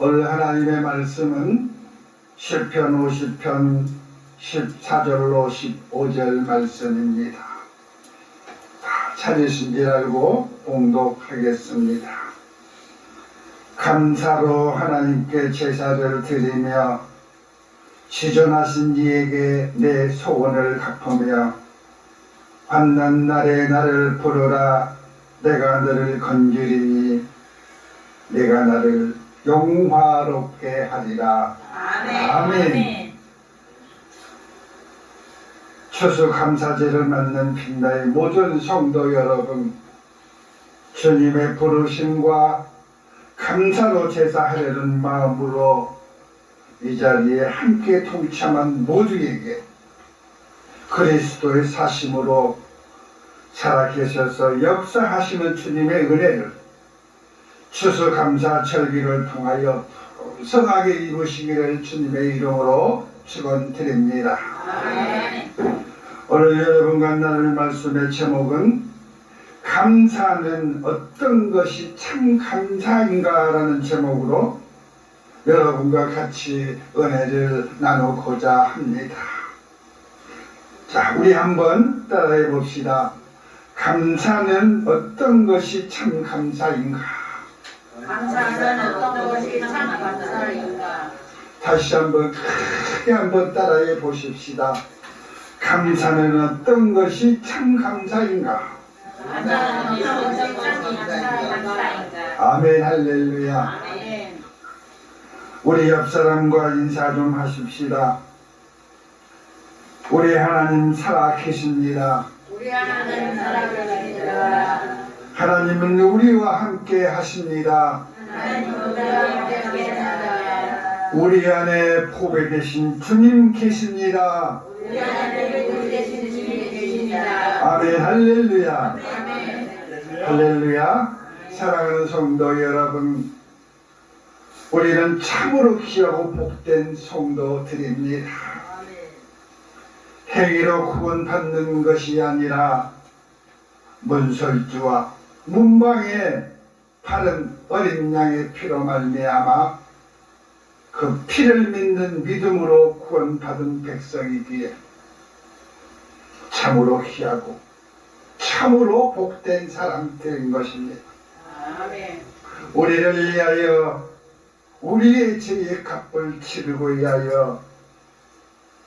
오늘 하나님의 말씀은 시편 50편 14절로 15절 말씀입니다. 다 찾으신 줄 알고 봉독하겠습니다. 감사로 하나님께 제사를 드리며 지존하신 이에게 내 소원을 갚으며 환난 날에 나를 부르라. 내가 너를 건지리니 내가 나를 영화롭게 하리라. 아멘. 아멘. 추수감사제를 맞는 빛나의 모든 성도 여러분, 주님의 부르심과 감사로 제사하려는 마음으로 이 자리에 함께 동참한 모두에게 그리스도의 사심으로 살아계셔서 역사하시는 주님의 은혜를 추수감사 절기를 통하여 풍성하게 이루시기를 주님의 이름으로 축원드립니다. 오늘 여러분과 나눌 말씀의 제목은 감사는 어떤 것이 참 감사인가 라는 제목으로 여러분과 같이 은혜를 나누고자 합니다. 자, 우리 한번 따라해 봅시다. 감사는 어떤 것이 참 감사인가? 감사는 어떤 것이 참 감사인가? 다시 한번 크게 한번 따라해 보십시다. 감사는 어떤 것이 참 감사인가? 감사는 어떤 것이 참 감사인가? 아멘. 할렐루야. 아멘. 우리 옆 사람과 인사 좀 하십시다. 우리 하나님 살아 계십니다. 우리 하나님 살아계십니다. 하나님은 우리와 함께 하십니다. 하나님은 우리와 함께 하십니다. 우리 안에 포배되신 주님 계십니다. 우리 안에 우리 계신 주님이 계십니다. 아멘. 할렐루야. 아멘. 할렐루야. 사랑하는 성도 여러분, 우리는 참으로 귀하고 복된 성도들입니다. 행위로 구원받는 것이 아니라 문설주와 문방에 바른 어린 양의 피로 말미암아 그 피를 믿는 믿음으로 구원받은 백성이기에 참으로 귀하고 참으로 복된 사람들인 것입니다. 아멘. 우리를 위하여 우리의 죄의 값을 치르고 위하여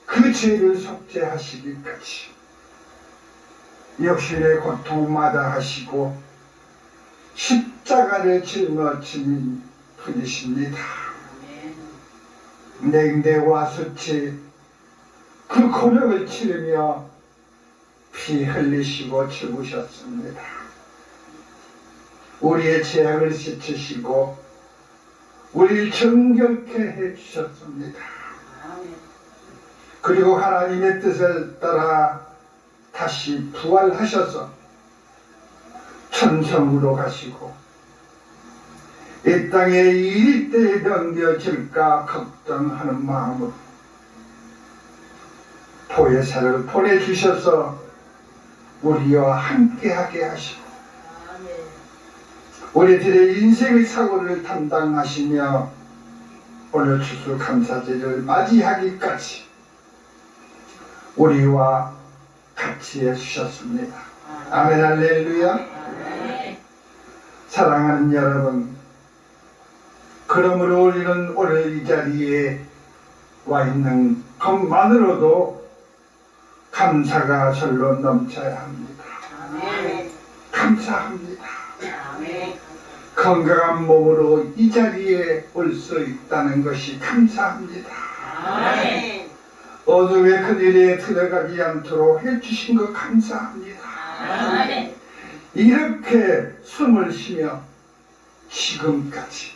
그 죄를 속죄하시기까지 육신의 고통마다 하시고 십자가를 짊어진 분이십니다. 냉대와 수치 그 고력을 치르며 피 흘리시고 죽으셨습니다. 우리의 죄악을 씻으시고 우리를 정결케 해주셨습니다. 그리고 하나님의 뜻을 따라 다시 부활하셔서 천성으로 가시고 이 땅에 이 때에 넘겨질까 걱정하는 마음으로 보혜사를 보내주셔서 우리와 함께하게 하시고 우리들의 인생의 사고를 담당하시며 오늘 추수감사제를 맞이하기까지 우리와 같이 해주셨습니다. 아멘. 할렐루야. 사랑하는 여러분, 그러므로 우리는 오늘 이 자리에 와 있는 것만으로도 감사가 절로 넘쳐야 합니다. 감사합니다. 건강한 몸으로 이 자리에 올 수 있다는 것이 감사합니다. 어둠의 그늘에 들어가지 않도록 해주신 것 감사합니다. 이렇게 숨을 쉬며 지금까지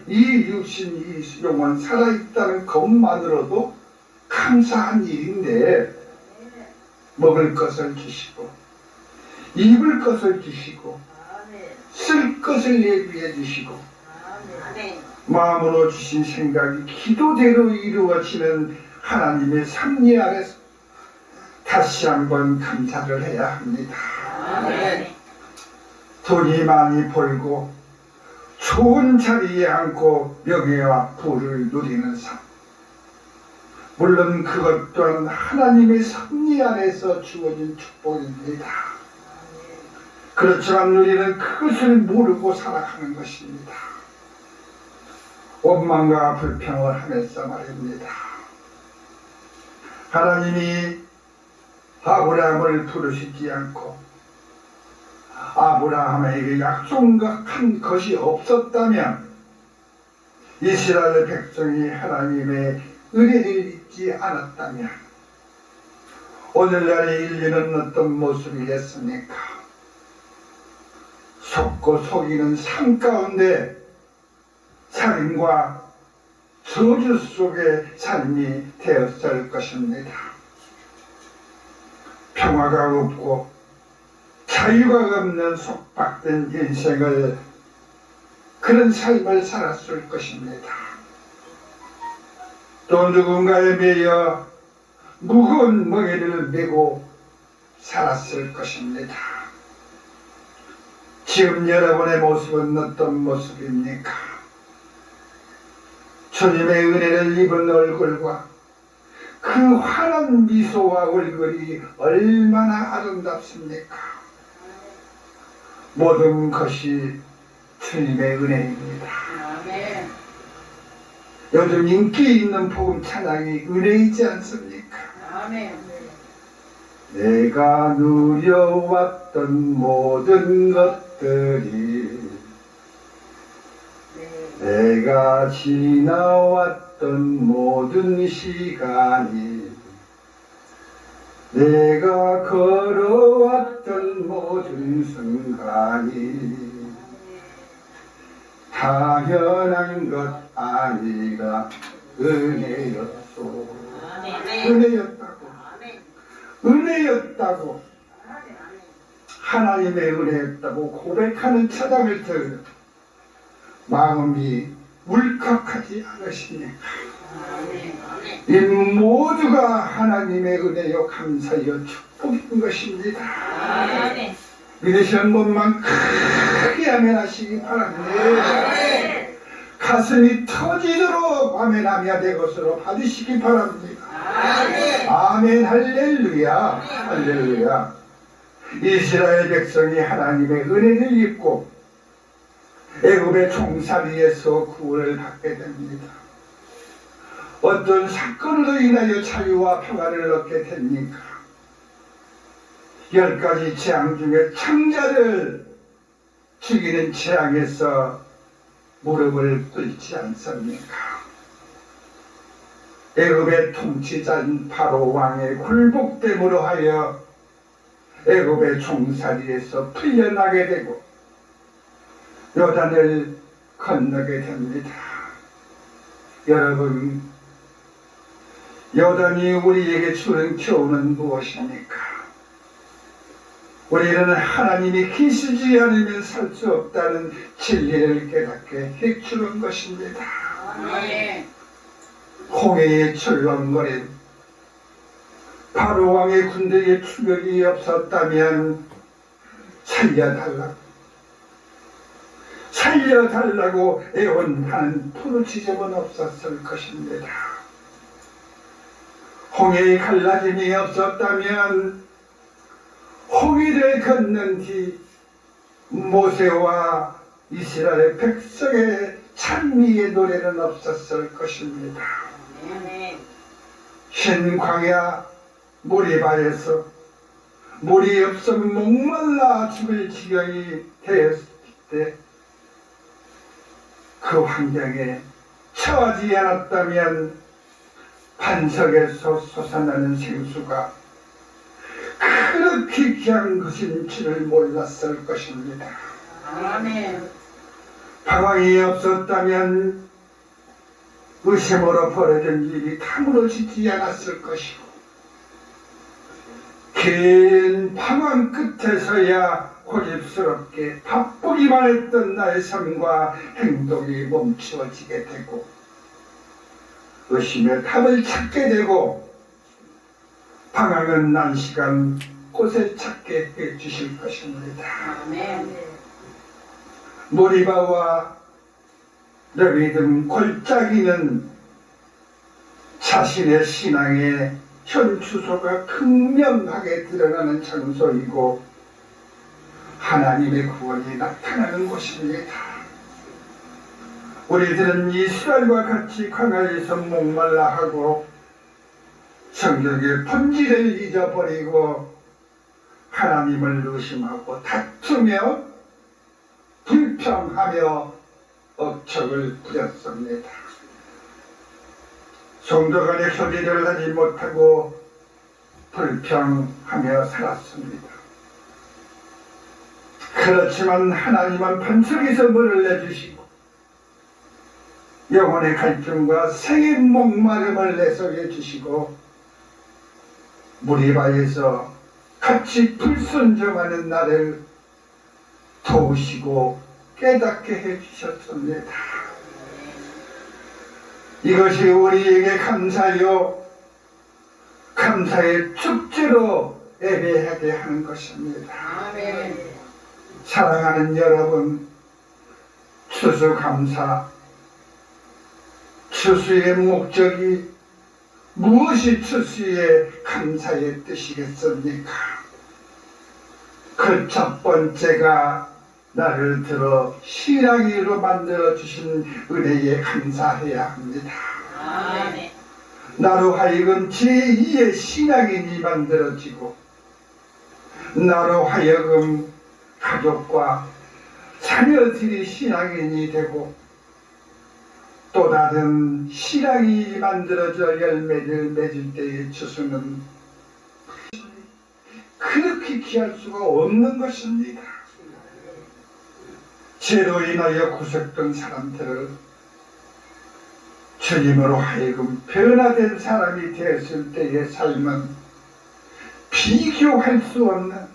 이 육신 이 영혼 살아있다는 것만으로도 감사한 일인데 먹을 것을 주시고 입을 것을 주시고 쓸 것을 예비해 주시고 마음으로 주신 생각이 기도대로 이루어지는 하나님의 섭리 아래서 다시 한번 감사를 해야 합니다. 돈이 많이 벌고 좋은 자리에 앉고 명예와 부를 누리는 삶. 물론 그것 또한 하나님의 섭리 안에서 주어진 축복입니다. 그렇지만 우리는 그것을 모르고 살아가는 것입니다. 원망과 불평을 하면서 말입니다. 하나님이 아브라함을 부르시지 않고 아브라함에게 약속한 것이 없었다면 이스라엘 백성이 하나님의 은혜를 잊지 않았다면 오늘날의 인류는 어떤 모습이겠습니까? 속고 속이는 삶 가운데 살인과 저주 속의 삶이 되었을 것입니다. 평화가 없고 자유가 없는 속박된 인생을 그런 삶을 살았을 것입니다. 또 누군가에 매여 무거운 멍에를 메고 살았을 것입니다. 지금 여러분의 모습은 어떤 모습입니까? 주님의 은혜를 입은 얼굴과 그 환한 미소와 얼굴이 얼마나 아름답습니까? 모든 것이 주님의 은혜입니다. 아멘. 요즘 인기 있는 복음 찬양이 은혜이지 않습니까? 아멘. 내가 누려왔던 모든 것들이 내가 지나왔던 모든 시간이 내가 걸어왔던 모든 순간이 당연한 것 아니라 은혜였소. 은혜였다고. 은혜였다고. 하나님의 은혜였다고 고백하는 찬양을 들으며 마음이 울컥하지 않으십니까? 이 모두가 하나님의 은혜요 감사요 축복인 것입니다. 믿으시는 분만 크게 아멘하시기 바랍니다. 가슴이 터지도록 아멘하며 내 것으로 받으시기 바랍니다. 아멘. 할렐루야. 할렐루야. 이스라엘 백성이 하나님의 은혜를 입고 애굽의 종살이에서 구원을 받게 됩니다. 어떤 사건으로 인하여 자유와 평화를 얻게 됩니까? 10가지 재앙 중에 창자를 죽이는 재앙에서 무릎을 꿇지 않습니까? 애굽의 통치자인 바로 왕의 굴복됨으로 하여 애굽의 종살이에서 풀려나게 되고 요단을 건너게 됩니다. 여러분, 요단이 우리에게 주는 교훈은 무엇입니까? 우리는 하나님이 계시지 않으면 살 수 없다는 진리를 깨닫게 해주는 것입니다. 홍해에 출렁거린 바로 왕의 군대에 충격이 없었다면 살려달라고 애원하는 부르짖음은 없었을 것입니다. 홍해의 갈라짐이 없었다면 홍해를 건넌 뒤 모세와 이스라엘 백성의 찬미의 노래는 없었을 것입니다. 흰 광야 모리바에서 물이 없어 목말라 죽을 지경이 되었을 때 그 환경에 처하지 않았다면 반석에서 솟아나는 생수가 그렇게 귀한 것인 줄을 몰랐을 것입니다. 아멘. 방황이 없었다면 의심으로 벌어진 일이 다무너지지 않았을 것이고 긴 방황 끝에서야 고집스럽게 바쁘기만 했던 나의 삶과 행동이 멈추어지게 되고 의심의 답을 찾게 되고 방황은 난시간 곳에 찾게 해주실 것입니다. 아멘. 모리바와 레위즘 골짜기는 자신의 신앙의 현 주소가 극명하게 드러나는 장소이고 하나님의 구원이 나타나는 곳입니다. 우리들은 이스라엘과 같이 광야에서 목말라 하고 성경의 본질을 잊어버리고 하나님을 의심하고 다투며 불평하며 억척을 부렸습니다. 성도 간의 교리를 하지 못하고 불평하며 살았습니다. 그렇지만 하나님은 반석에서 물을 내주시고 영혼의 갈증과 생의 목마름을 내속해 주시고 무리바에서 같이 불순종하는 나를 도우시고 깨닫게 해주셨습니다. 이것이 우리에게 감사요 감사의 축제로 예배하게 하는 것입니다. 아멘. 사랑하는 여러분, 추수감사, 추수의 목적이 무엇이 추수의 감사의 뜻이겠습니까? 그 첫 번째가 나를 들어 신앙이로 만들어 주신 은혜에 감사해야 합니다. 아멘. 나로 하여금 제2의 신앙인이 만들어지고 나로 하여금 가족과 자녀들이 신앙인이 되고 또 다른 신앙이 만들어져 열매를 맺을 때의 추수는 그렇게 귀할 수가 없는 것입니다. 죄로 인하여 구속된 사람들을 주님으로 하여금 변화된 사람이 되었을 때의 삶은 비교할 수 없는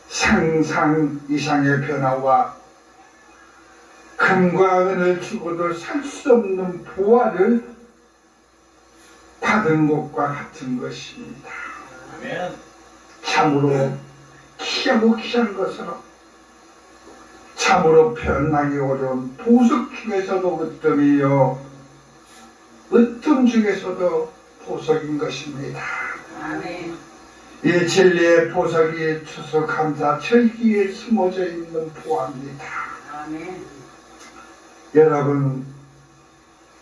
상상 이상의 변화와 금과 은을 주고도 살 수 없는 보화를 받은 것과 같은 것입니다. 참으로 귀하고 귀한 것으로 참으로 표현하기 어려운 보석 중에서도 으뜸이요 으뜸 중에서도 보석인 것입니다. 아멘. 이 진리의 보석이 추수감사 절기에 숨어져 있는 보화입니다. 아멘. 여러분,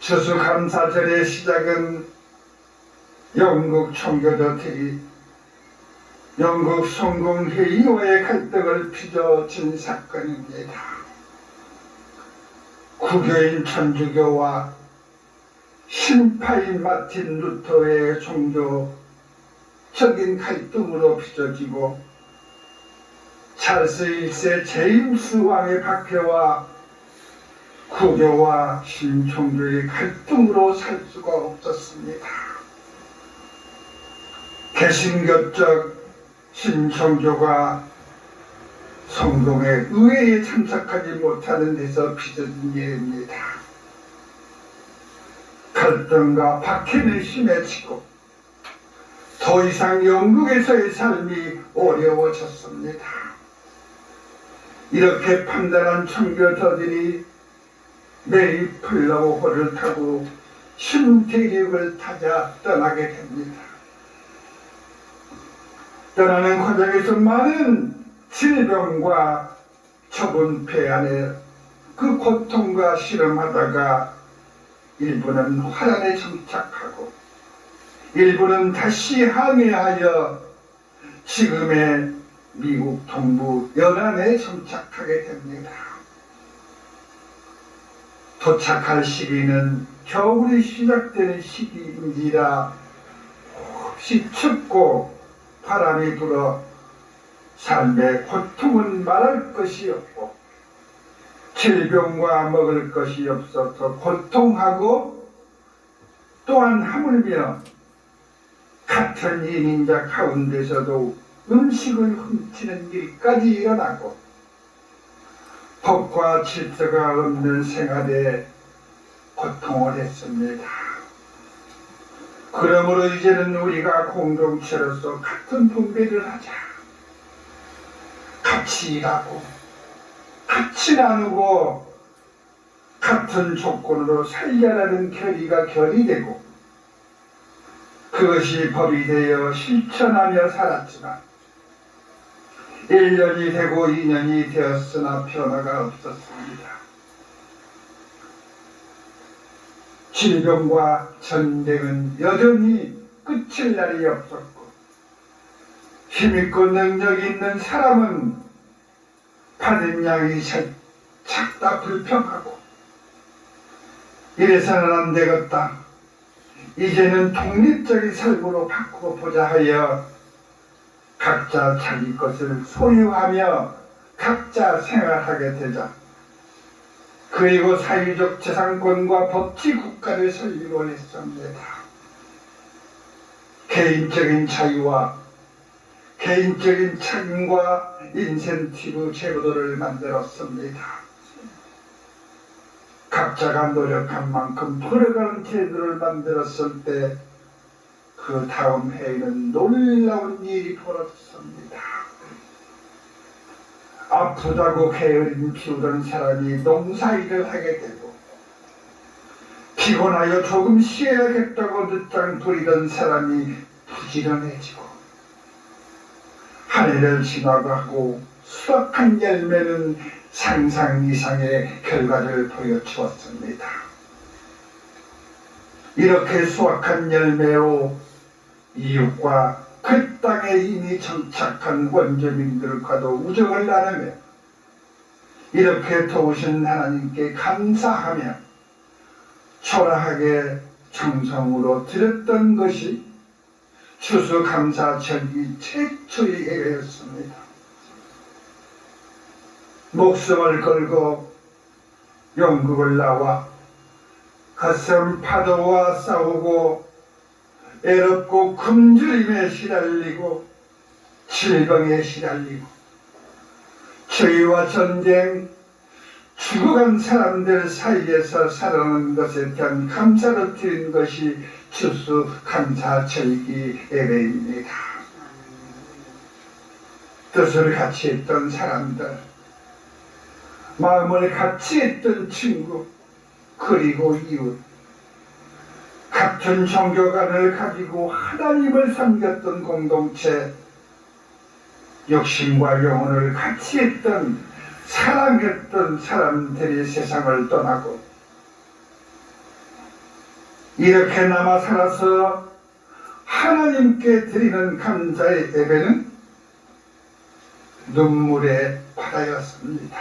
추수감사절의 시작은 영국 청교도들이 영국 성공회의와의 갈등을 빚어진 사건입니다. 구교인 천주교와 신파인 마틴 루터의 종교적인 갈등으로 빚어지고 찰스 1세 제임스 왕의 박해와 구교와 신종교의 갈등으로 살 수가 없었습니다. 개신교적 신종교가 성공의 의회에 참석하지 못하는 데서 빚어진 일입니다. 갈등과 박해는 심해지고 더 이상 영국에서의 삶이 어려워졌습니다. 이렇게 판단한 청교도들이 메이플라워호를 타고 신대륙을 타자 떠나게 됩니다. 떠나는 과정에서 많은 질병과 좁은 배 안에 그 고통과 실험하다가 일부는 화란에 정착하고 일부는 다시 항해하여 지금의 미국 동부 연안에 정착하게 됩니다. 도착할 시기는 겨울이 시작되는 시기인지라 혹시 춥고 바람이 불어 삶의 고통은 말할 것이 없고 질병과 먹을 것이 없어서 고통하고 또한 하물며 같은 이민자 가운데서도 음식을 훔치는 일까지 일어나고 법과 질서가 없는 생활에 고통을 했습니다. 그러므로 이제는 우리가 공동체로서 같은 분배를 하자. 같이 일하고 같이 나누고 같은 조건으로 살려라는 결의가 결의되고 그것이 법이 되어 실천하며 살았지만 1년이 되고 2년이 되었으나 변화가 없었습니다. 질병과 전쟁은 여전히 끝일 날이 없었고 힘있고 능력이 있는 사람은 받은 양이 작다 불평하고 이래서는 안 되겠다. 이제는 독립적인 삶으로 바꾸어 보자 하여 각자 자기 것을 소유하며 각자 생활하게 되자 그리고 사회적 재산권과 법치 국가를 설립을 했습니다. 개인적인 자유와 개인적인 책임과 인센티브 제도를 만들었습니다. 각자가 노력한 만큼 돌아가는 제도를 만들었을 때 그 다음 해에는 놀라운 일이 벌어졌습니다. 아프다고 게으름 피우던 사람이 농사일을 하게 되고 피곤하여 조금 쉬어야겠다고 늦장 부리던 사람이 부지런해지고 한 해를 지나가고 수확한 열매는 상상 이상의 결과를 보여주었습니다. 이렇게 수확한 열매로 이웃과 그 땅에 이미 정착한 원주민들과도 우정을 나누며 이렇게 도우신 하나님께 감사하며 초라하게 정성으로 드렸던 것이 추수감사절기 최초의 예배였습니다. 목숨을 걸고 영국을 나와 가슴 파도와 싸우고 애롭고 굶주림에 시달리고 질병에 시달리고 추위와 전쟁 죽어간 사람들 사이에서 살아난 것에 대한 감사를 드린 것이 추수감사절기 예배입니다. 뜻을 같이 했던 사람들, 마음을 같이 했던 친구, 그리고 이웃, 같은 종교관을 가지고 하나님을 섬겼던 공동체, 욕심과 영혼을 같이 했던 사랑했던 사람들이 세상을 떠나고 이렇게 남아 살아서 하나님께 드리는 감사의 예배는 눈물의 바다였습니다.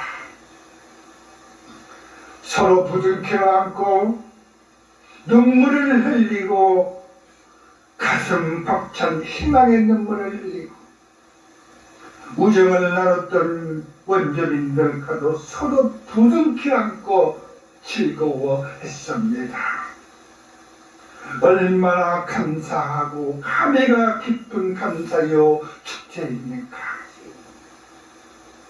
서로 부둥켜 안고 눈물을 흘리고 가슴 벅찬 희망의 눈물을 흘리고 우정을 나눴던 원주민들과도 서로 부둥켜 안고 즐거워했습니다. 얼마나 감사하고 감회가 깊은 감사요 축제입니까?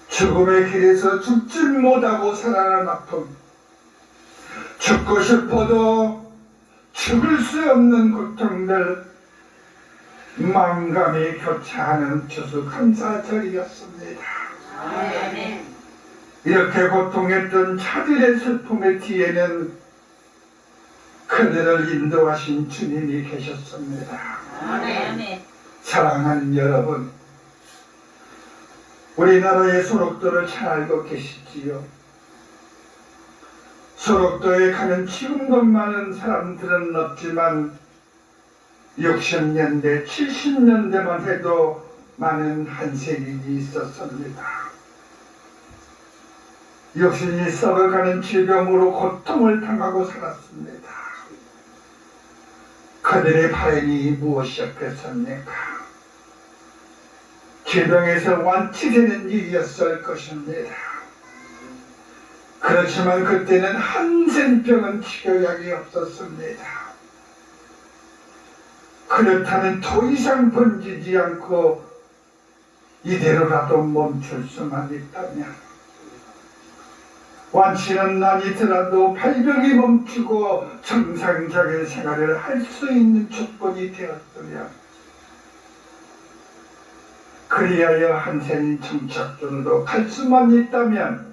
죽음의 길에서 죽지 못하고 살아난 아픔, 죽고 싶어도 죽을 수 없는 고통들, 만감이 교차하는 추수감사절이었습니다. 아멘. 이렇게 고통했던 자들의 슬픔의 뒤에는 그들을 인도하신 주님이 계셨습니다. 아멘. 사랑하는 여러분, 우리나라의 소록도를 잘 알고 계시지요? 소록도에 가면 지금도 많은 사람들은 없지만 60년대, 70년대만 해도 많은 한센인이 있었습니다. 육신이 썩어가는 질병으로 고통을 당하고 살았습니다. 그들의 바람이 무엇이었겠습니까? 질병에서 완치되는 일이었을 것입니다. 그렇지만 그때는 한센병은 치료약이 없었습니다. 그렇다면 더 이상 번지지 않고 이대로라도 멈출 수만 있다면, 완치는 아니더라도 발병이 멈추고 정상적인 생활을 할 수 있는 조건이 되었으면, 그리하여 한센인 정착존으로 갈 수만 있다면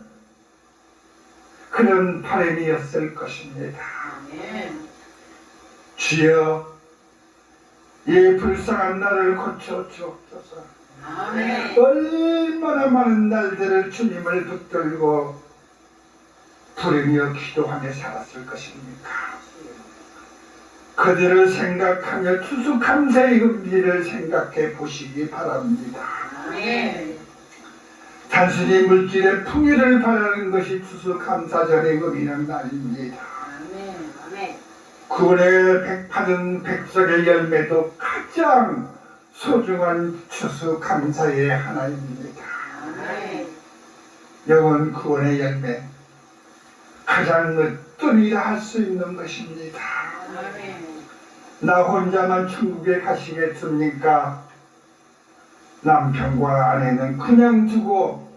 그런 바람이었을 것입니다. 아멘. 주여, 이 불쌍한 나를 고쳐 주옵소서. 아멘. 얼마나 많은 날들을 주님을 붙들고 부르며 기도하며 살았을 것입니까? 그들을 생각하며 추수감사의 의미를 생각해 보시기 바랍니다. 아멘. 단순히 물질의 풍요를 바라는 것이 추수감사절의 의미는 아닙니다. 아멘. 아멘. 구원의 받은 백석의 열매도 가장 소중한 추수감사의 하나입니다. 아멘. 영원 구원의 열매, 가장 으뜸이라 할 수 있는 것입니다. 아멘. 나 혼자만 천국에 가시겠습니까? 남편과 아내는 그냥 두고,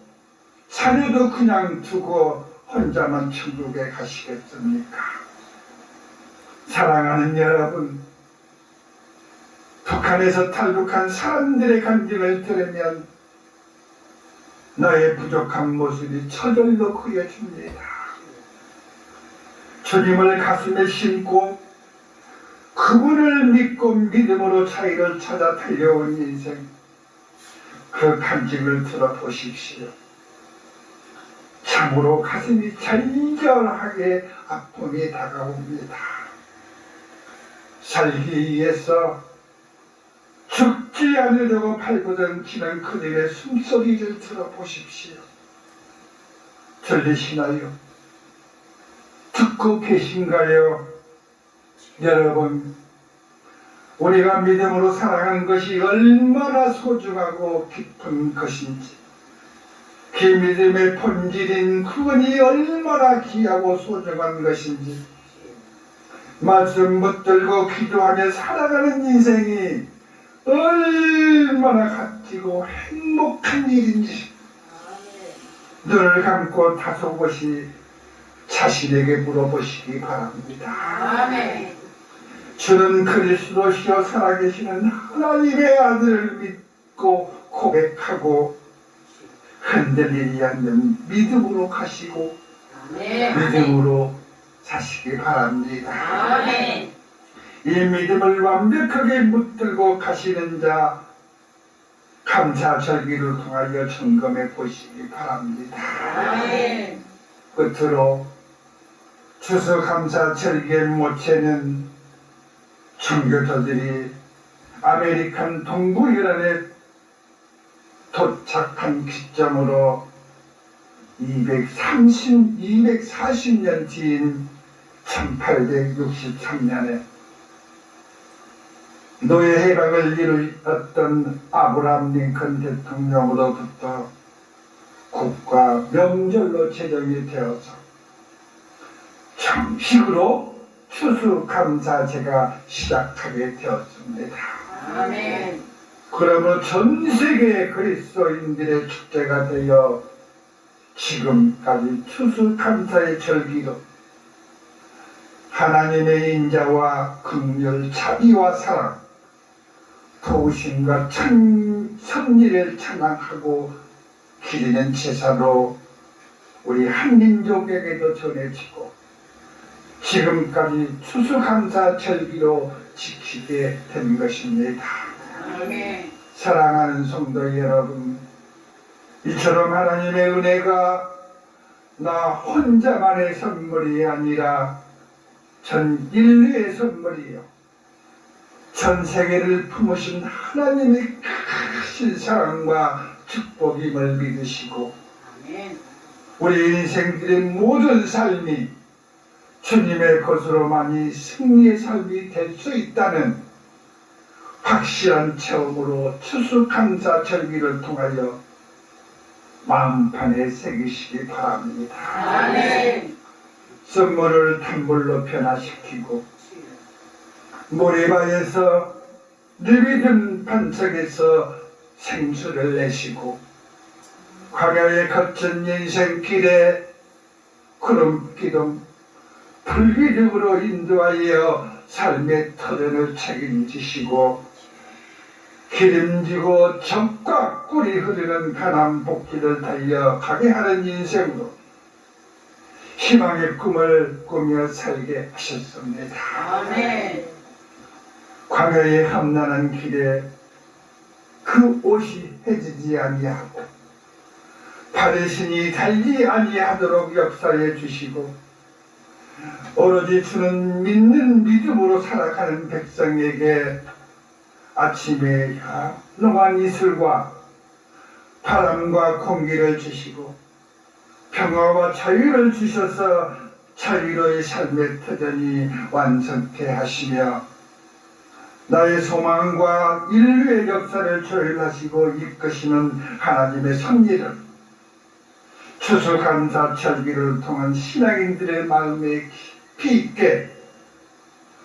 자녀도 그냥 두고 혼자만 천국에 가시겠습니까? 사랑하는 여러분, 북한에서 탈북한 사람들의 간증을 들으면 나의 부족한 모습이 저절로 보여집니다. 주님을 가슴에 심고 그분을 믿고 믿음으로 자유를 찾아 달려온 인생, 그 간증을 들어보십시오. 참으로 가슴이 절절하게 아픔이 다가옵니다. 살기 위해서 죽지 않으려고 발버둥치는 그들의 숨소리를 들어보십시오. 들리시나요? 듣고 계신가요? 여러분, 우리가 믿음으로 살아가는 것이 얼마나 소중하고 깊은 것인지, 그 믿음의 본질인 그분이 얼마나 귀하고 소중한 것인지, 말씀 붙들고 기도하며 살아가는 인생이 얼마나 값지고 행복한 일인지 눈을 감고 다소곳이 자신에게 물어보시기 바랍니다. 아멘. 주는 그리스도시여 살아계시는 하나님의 아들을 믿고 고백하고 흔들리지 않는 믿음으로 가시고 아멘. 믿음으로 사시기 바랍니다. 아멘. 이 믿음을 완벽하게 붙들고 가시는 자, 감사절기를 통하여 점검해 보시기 바랍니다. 아멘. 끝으로 추수감사절기의 모체는 청교도들이 아메리칸 동부유란에 도착한 기점으로 240년 뒤인 1863년에 노예 해방을 이루었던 아브라함 링컨 대통령으로부터 국가 명절로 제정이 되어서 정식으로 추수감사제가 시작하게 되었습니다. 아멘. 그러므로 전 세계 그리스도인들의 축제가 되어 지금까지 추수감사의 절기로 하나님의 인자와 긍휼, 자비와 사랑, 도우심과 섭리를 찬양하고 기리는 제사로 우리 한민족에게도 전해지고 지금까지 추수감사 절기로 지키게 된 것입니다. 아멘. 사랑하는 성도 여러분, 이처럼 하나님의 은혜가 나 혼자만의 선물이 아니라 전 인류의 선물이요, 전 세계를 품으신 하나님의 크신 사랑과 축복임을 믿으시고 아멘. 우리 인생들의 모든 삶이 주님의 것으로만이 승리의 삶이 될 수 있다는 확실한 체험으로 추수감사 절기를 통하여 마음판에 새기시기 바랍니다. 아멘. 선물을 단물로 변화시키고 모래바에서 느비든 반석에서 생수를 내시고 광야에 거친 인생길에 구름기둥 불기둥으로 인도하여 삶의 터전을 책임지시고 기름지고 젖과 꿀이 흐르는 가난 복지를 달려가게 하는 인생으로 희망의 꿈을 꾸며 살게 하셨습니다. 아멘. 광야의 험난한 길에 그 옷이 해지지 아니하고 발의 신이 달지 아니하도록 역사해 주시고 오로지 주는 믿는 믿음으로 살아가는 백성에게 아침에 현롱한 이슬과 바람과 공기를 주시고 평화와 자유를 주셔서 자유로의 삶의 터전이 완성케 하시며 나의 소망과 인류의 역사를 조율하시고 이끄시는 하나님의 섭리를 추수감사 절기를 통한 신앙인들의 마음에 깊이 있게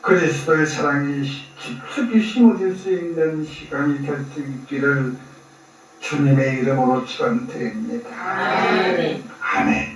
그리스도의 사랑이 깊숙이 심어질 수 있는 시간이 될 수 있기를 주님의 이름으로 축원드립니다. 아멘. 아멘.